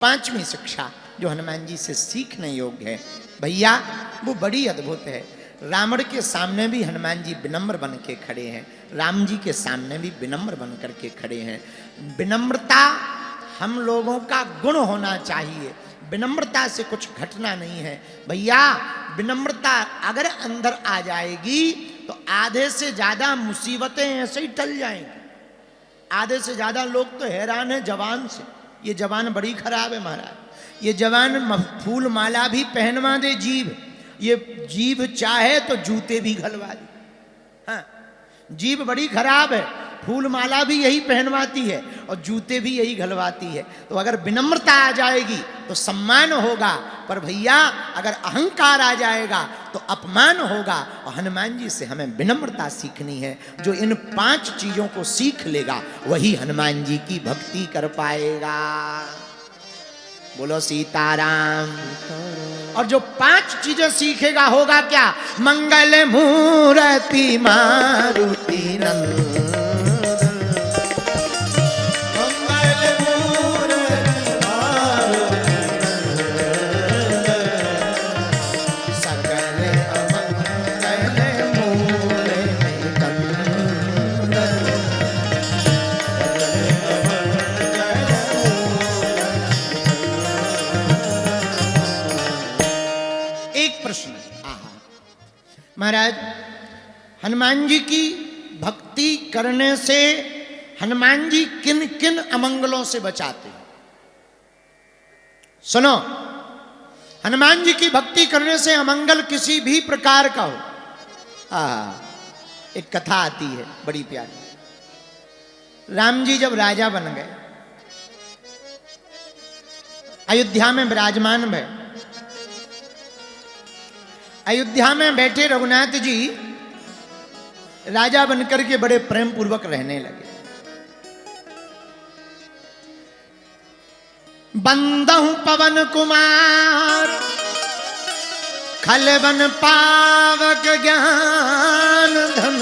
पांचवी शिक्षा जो हनुमान जी से सीखने योग्य है भैया, वो बड़ी अद्भुत है। रावण के सामने भी हनुमान जी विनम्र बन के खड़े हैं, राम जी के सामने भी विनम्र बन करके खड़े हैं। विनम्रता हम लोगों का गुण होना चाहिए, विनम्रता से कुछ घटना नहीं है भैया। विनम्रता अगर अंदर आ जाएगी तो आधे से ज्यादा मुसीबतें ऐसे ही टल जाएंगी। आधे से ज्यादा लोग तो हैरान है जवान से, ये जवान बड़ी खराब है महाराज, ये जवान फूल माला भी पहनवा दे जीभ, ये जीभ चाहे तो जूते भी घलवा दे। हाँ, जीभ बड़ी खराब है, फूल माला भी यही पहनवाती है और जूते भी यही घलवाती है। तो अगर विनम्रता आ जाएगी तो सम्मान होगा, पर भैया अगर अहंकार आ जाएगा तो अपमान होगा। और हनुमान जी से हमें विनम्रता सीखनी है। जो इन 5 चीजों को सीख लेगा वही हनुमान जी की भक्ति कर पाएगा। बोलो सीताराम। और जो 5 चीजें सीखेगा होगा क्या? मंगल मूर्ति मारुति नंदन, महाराज हनुमान जी की भक्ति करने से हनुमान जी किन किन अमंगलों से बचाते हैं। सुनो, हनुमान जी की भक्ति करने से अमंगल किसी भी प्रकार का हो। एक कथा आती है बड़ी प्यारी। राम जी जब राजा बन गए, अयोध्या में विराजमान भय, अयोध्या में बैठे रघुनाथ जी राजा बनकर के बड़े प्रेम पूर्वक रहने लगे। बंदहु पवन कुमार खलबन पावक ज्ञान धन,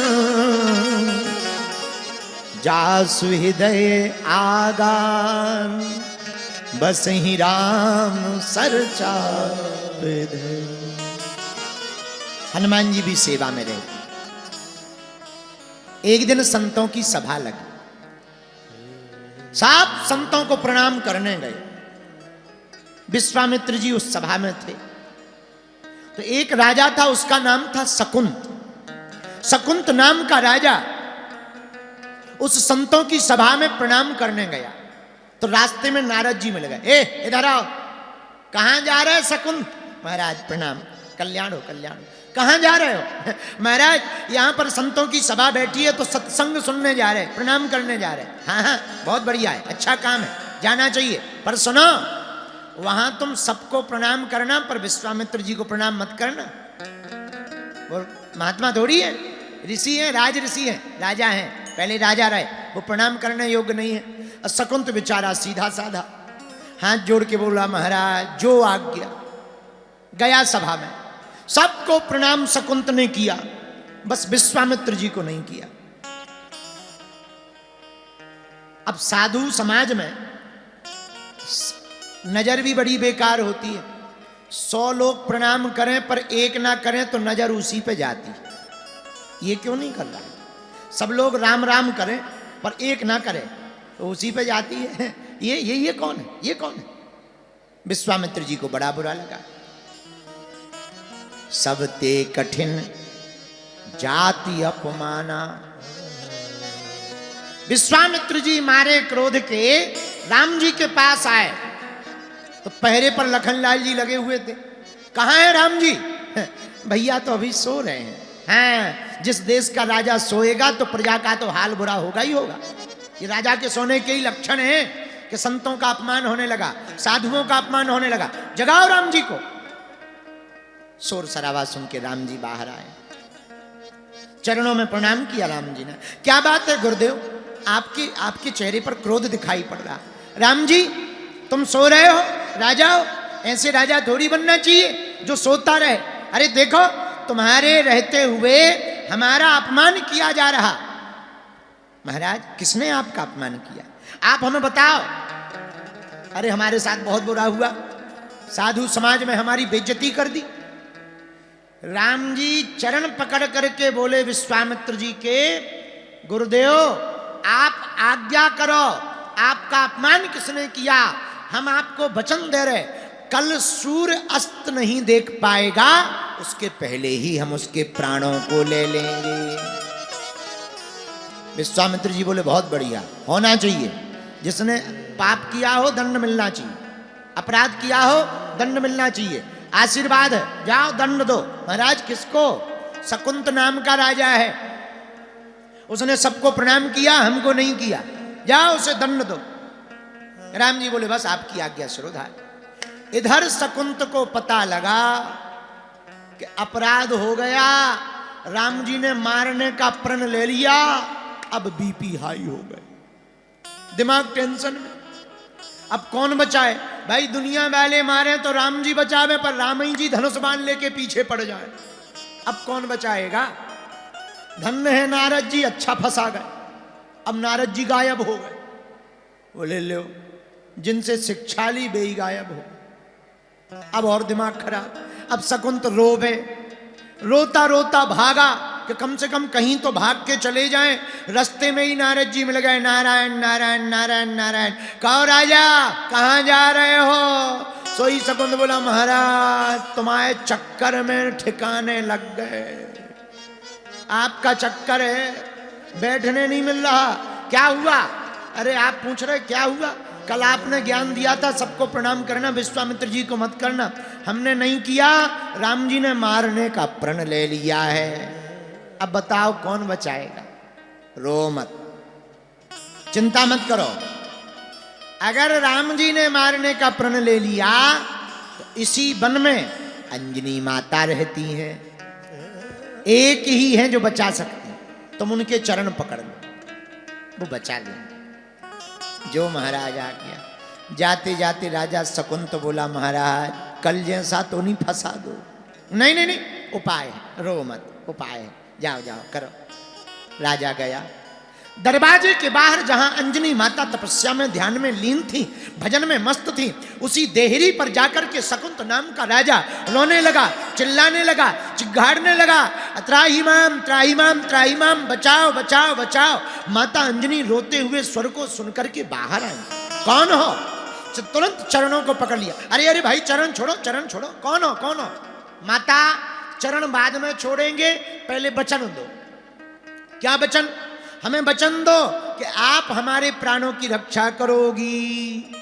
जासु हृदय आगान बसहि राम सरचाप धर। हनुमान जी भी सेवा में रहे। एक दिन संतों की सभा लगी, सब संतों को प्रणाम करने गए। विश्वामित्र जी उस सभा में थे। तो एक राजा था, उसका नाम था शकुंत। शकुंत नाम का राजा उस संतों की सभा में प्रणाम करने गया। तो रास्ते में नारद जी मिल गए। ए इधर आओ। कहां जा रहे शकुंत? महाराज प्रणाम, कल्याण हो कल्याण हो। कहां जा रहे हो? महाराज यहां पर संतों की सभा बैठी है तो सत्संग सुनने जा रहे, प्रणाम करने जा रहे। हाँ हाँ बहुत बढ़िया है, अच्छा काम है, जाना चाहिए। पर सुनो, वहां तुम सबको प्रणाम करना, पर विश्वामित्र जी को प्रणाम मत करना। वो महात्मा थोड़ी है, ऋषि है, राज ऋषि है, राजा है, पहले राजा रहे, वो प्रणाम करने योग्य नहीं है। शकुंत बेचारा सीधा साधा हाथ जोड़ के बोला, महाराज जो आज्ञा। गया सभा में, सबको प्रणाम शकुंत ने किया, बस विश्वामित्र जी को नहीं किया। अब साधु समाज में नजर भी बड़ी बेकार होती है। 100 लोग प्रणाम करें पर एक ना करें तो नजर उसी पे जाती। ये क्यों नहीं कर रहा? सब लोग राम राम करें पर एक ना करें तो उसी पे जाती है। ये कौन है? ये कौन है? विश्वामित्र जी को बड़ा बुरा लगा। सब ते कठिन जाति अपमाना। विश्वामित्र जी मारे क्रोध के राम जी के पास आए तो पहरे पर लखनलाल जी लगे हुए थे। कहाँ है राम जी? भैया तो अभी सो रहे हैं। हाँ, जिस देश का राजा सोएगा तो प्रजा का तो हाल बुरा होगा ही होगा। ये राजा के सोने के ही लक्षण है कि संतों का अपमान होने लगा, साधुओं का अपमान होने लगा। जगाओ राम जी को। शोर सरावा सुन के राम जी बाहर आए, चरणों में प्रणाम किया राम जी ने। क्या बात है गुरुदेव, आपके चेहरे पर क्रोध दिखाई पड़ रहा। राम जी तुम सो रहे हो, राजा हो, ऐसे राजा थोड़ी बनना चाहिए जो सोता रहे। अरे देखो तुम्हारे रहते हुए हमारा अपमान किया जा रहा। महाराज किसने आपका अपमान किया? आप हमें बताओ। अरे हमारे साथ बहुत बुरा हुआ, साधु समाज में हमारी बेइज्जती कर दी। राम जी चरण पकड़ करके बोले विश्वामित्र जी के, गुरुदेव आप आज्ञा करो, आपका अपमान किसने किया? हम आपको वचन दे रहे, कल सूर्य अस्त नहीं देख पाएगा, उसके पहले ही हम उसके प्राणों को ले लेंगे। विश्वामित्र जी बोले बहुत बढ़िया, होना चाहिए। जिसने पाप किया हो दंड मिलना चाहिए, अपराध किया हो दंड मिलना चाहिए, आशीर्वाद है, जाओ दंड दो। महाराज किसको? शकुंत नाम का राजा है, उसने सबको प्रणाम किया, हमको नहीं किया, जाओ उसे दंड दो। राम जी बोले बस आपकी आज्ञा शिरोधार्य। इधर शकुंत को पता लगा कि अपराध हो गया, राम जी ने मारने का प्रण ले लिया, अब बीपी हाई हो गए, दिमाग टेंशन में। अब कौन बचाए? भाई दुनिया वाले मारे तो राम जी बचावे, पर राम ही जी धनुष बाण लेके पीछे पड़ जाए, अब कौन बचाएगा? धन्य है नारद जी, अच्छा फंसा गए। अब नारद जी गायब हो गए। बोले लो, जिनसे शिक्षा ली वे ही गायब हो। अब और दिमाग खराब। अब शकुंत रोवे, रोता रोता भागा कि कम से कम कहीं तो भाग के चले जाएं। रास्ते में ही नारद जी मिल गए। नारायण नारायण नारायण नारायण। कहो राजा कहाँ जा रहे हो? सोई शकुंत बोला महाराज तुम्हारे चक्कर में ठिकाने लग गए, आपका चक्कर है, बैठने नहीं मिल रहा। क्या हुआ? अरे आप पूछ रहे क्या हुआ? कल आपने ज्ञान दिया था सबको प्रणाम करना, विश्वामित्र जी को मत करना, हमने नहीं किया, राम जी ने मारने का प्रण ले लिया है। अब बताओ कौन बचाएगा? रो मत, चिंता मत करो। अगर राम जी ने मारने का प्रण ले लिया तो इसी वन में अंजनी माता रहती हैं, एक ही है जो बचा सकती, तुम उनके चरण पकड़ लो, वो बचा लेंगे। जो महाराज आ गया। जाते जाते राजा शकुंत बोला महाराज कल जैसा तो नहीं फंसा दो। नहीं नहीं नहीं, उपाय है, रो मत, उपाय है, जाओ जाओ करो। राजा गया। दरवाजे के बाहर जहां अंजनी माता तपस्या में ध्यान में लीन थी, भजन में मस्त थी, उसी देहरी पर जाकर के शकुंत नाम का राजा रोने लगा, चिल्लाने लगा, चिघाड़ने लगा, त्राहिमाम त्राहिमाम त्राहिमाम, बचाओ बचाओ बचाओ। माता अंजनी रोते हुए स्वर को सुनकर के बाहर आई। कौन हो? तुरंत चरणों को पकड़ लिया। अरे अरे भाई चरण छोड़ो, चरण छोड़ो। कौन हो कौन हो? माता चरण बाद में छोड़ेंगे, पहले वचन दो। क्या वचन? हमें वचन दो कि आप हमारे प्राणों की रक्षा करोगी।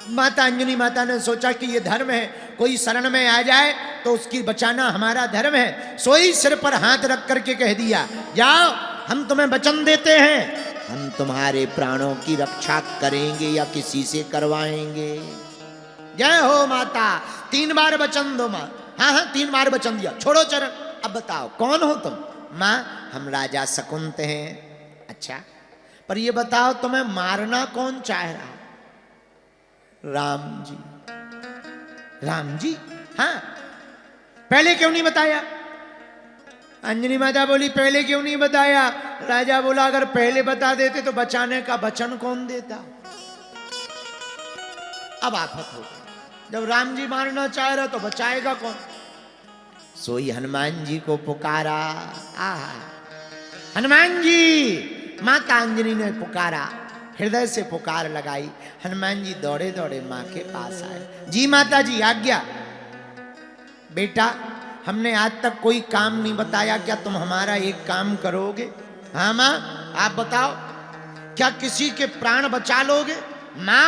माता अंजनी माता ने सोचा कि ये धर्म है, कोई शरण में आ जाए तो उसकी बचाना हमारा धर्म है। सोई सिर पर हाथ रख करके कह दिया जाओ हम तुम्हें वचन देते हैं, हम तुम्हारे प्राणों की रक्षा करेंगे या किसी से करवाएंगे। जय हो माता। 3 बार वचन दो माँ। हाँ हाँ 3 बार वचन दिया, छोड़ो चरण। अब बताओ कौन हो तुम? माँ हम राजा शकुंत हैं। अच्छा पर ये बताओ तुम्हें मारना कौन चाह रहा? राम जी। राम जी? हाँ पहले क्यों नहीं बताया? अंजनी माता बोली पहले क्यों नहीं बताया? राजा बोला अगर पहले बता देते तो बचाने का वचन कौन देता? अब आफत हो गई। जब राम जी मारना चाह रहा तो बचाएगा कौन? सोई हनुमान जी को पुकारा। हनुमान जी। माता अंजनी ने पुकारा, हृदय से पुकार लगाई। हनुमान जी दौड़े दौड़े माँ के पास आए। जी माता जी आज्ञा। बेटा हमने आज तक कोई काम नहीं बताया, क्या तुम हमारा एक काम करोगे? हाँ माँ आप बताओ, क्या किसी के प्राण बचा लोगे? माँ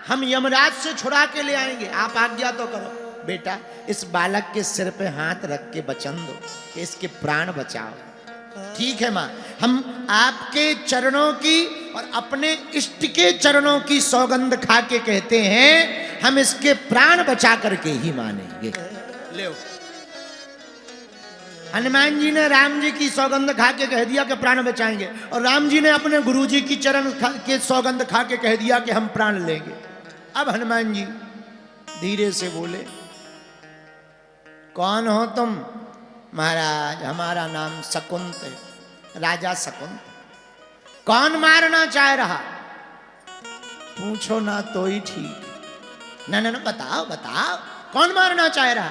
हम यमराज से छुड़ा के ले आएंगे, आप आज्ञा तो करो। बेटा इस बालक के सिर पे हाथ रख के वचन दो कि इसके प्राण बचाओ। ठीक है माँ, हम आपके चरणों की और अपने इष्ट के चरणों की सौगंध खा के कहते हैं हम इसके प्राण बचा करके ही मानेंगे। ले हनुमान जी ने राम जी की सौगंध खा के कह दिया कि प्राण बचाएंगे, और राम जी ने अपने गुरु जी की चरण के सौगंध खा के कह दिया कि हम प्राण लेंगे। अब हनुमान जी धीरे से बोले कौन हो तुम? महाराज हमारा नाम शकुंत है, राजा शकुंत। कौन मारना चाह रहा? पूछो ना तो ही ठीक। ना ना ना, बताओ बताओ, कौन मारना चाह रहा?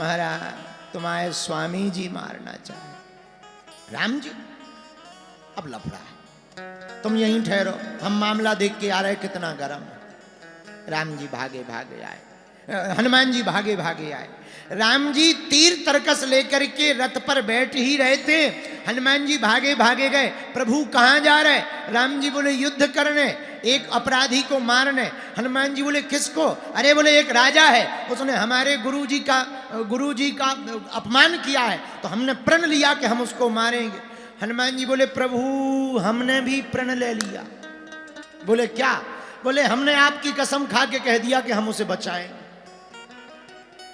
महाराज तुम्हारे स्वामी जी मारना चाहे। राम जी, अब लफड़ा है, तुम यहीं ठहरो, हम मामला देख के आ रहे कितना गर्म है। राम जी भागे भागे आए, हनुमान जी भागे भागे आए। राम जी तीर तरकस लेकर के रथ पर बैठ ही रहे थे, हनुमान जी भागे भागे गए। प्रभु कहाँ जा रहे? राम जी बोले युद्ध करने, एक अपराधी को मारने। हनुमान जी बोले किसको? अरे बोले एक राजा है, उसने हमारे गुरु जी का अपमान किया है, तो हमने प्रण लिया कि हम उसको मारेंगे। हनुमान जी बोले प्रभु हमने भी प्रण ले लिया। बोले क्या? बोले हमने आपकी कसम खा के कह दिया कि हम उसे बचाएंगे।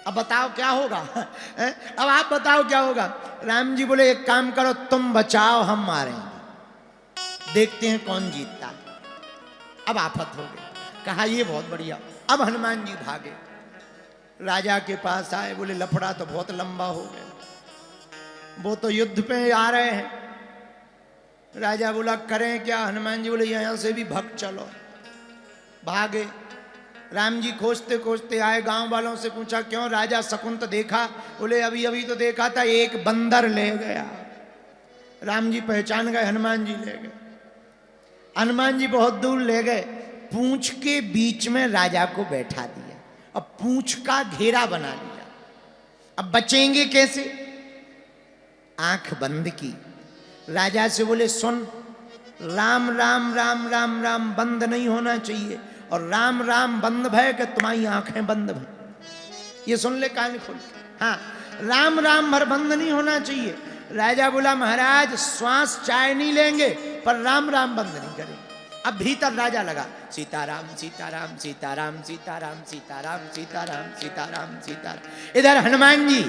अब बताओ क्या होगा? अब आप बताओ क्या होगा? राम जी बोले एक काम करो, तुम बचाओ हम मारेंगे, देखते हैं कौन जीतता। अब आफत हो गई। कहा ये बहुत बढ़िया। अब हनुमान जी भागे, राजा के पास आए, बोले लफड़ा तो बहुत लंबा हो गया, वो तो युद्ध पे आ रहे हैं। राजा बोला करें क्या? हनुमान जी बोले यहां से भी भग चलो। भागे। राम जी खोजते खोजते आए, गांव वालों से पूछा क्यों राजा शकुंत देखा? बोले अभी अभी तो देखा था, एक बंदर ले गया। राम जी पहचान गए, हनुमान जी ले गए। हनुमान जी बहुत दूर ले गए, पूंछ के बीच में राजा को बैठा दिया, अब पूंछ का घेरा बना लिया। अब बचेंगे कैसे? आंख बंद की। राजा से बोले सुन, राम राम राम राम राम बंद नहीं होना चाहिए, और राम राम बंद भय कि तुम्हारी आंखें बंद भय। ये सुन ले कान खोल के। हाँ, राम राम भर बंद नहीं होना चाहिए। राजा बोला महाराज श्वास चाय नहीं लेंगे पर राम राम बंद नहीं करेंगे। अब भीतर राजा लगा सीताराम सीताराम सीताराम सीताराम सीताराम सीताराम सीताराम सीताराम। इधर हनुमान जी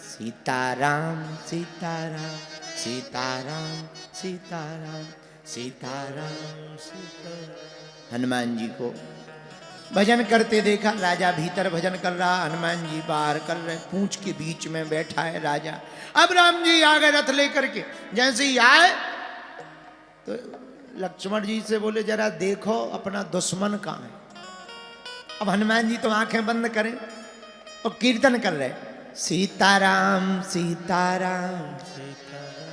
सीताराम सीताराम सीताराम सीताराम सीताराम सीताराम। हनुमान जी को भजन करते देखा, राजा भीतर भजन कर रहा, हनुमान जी बाहर कर रहे, पूंछ के बीच में बैठा है राजा। अब राम जी आ गए रथ लेकर के, जैसे ही आए तो लक्ष्मण जी से बोले जरा देखो अपना दुश्मन कहाँ है। अब हनुमान जी तो आंखें बंद करें और कीर्तन कर रहे सीताराम सीताराम सीताराम